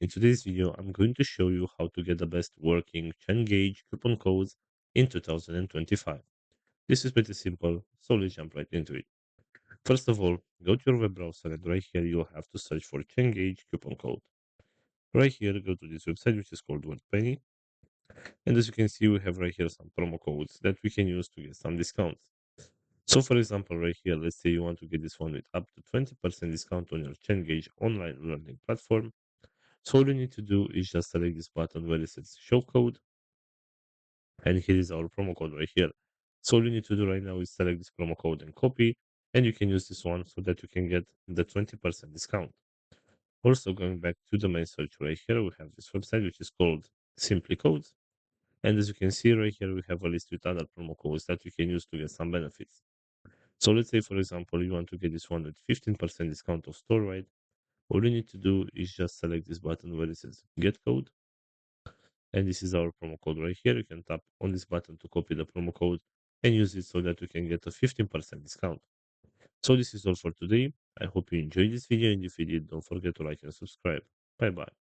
In today's video, I'm going to show you how to get the best working Cengage coupon codes in 2025. This is pretty simple, so let's jump right into it. First of all, go to your web browser and right here you'll have to search for Cengage coupon code. Right here, go to this website which is called WordPenny. And as you can see, we have right here some promo codes that we can use to get some discounts. So for example, right here, let's say you want to get this one with up to 20% discount on your Cengage online learning platform. So all you need to do is just select this button where it says show code, and here is our promo code right here. So all you need to do right now is select this promo code and copy, and you can use this one so that you can get the 20% discount. Also, going back to the main search right here, we have this website which is called Simply Codes. And as you can see right here, we have a list with other promo codes that you can use to get some benefits. So let's say, for example, you want to get this one with 15% discount of store wide. All you need to do is just select this button where it says get code, and this is our promo code right here. You can tap on this button to copy the promo code and use it so that you can get a 15% discount. So this is all for today. I hope you enjoyed this video, and if you did, don't forget to like and subscribe. Bye bye.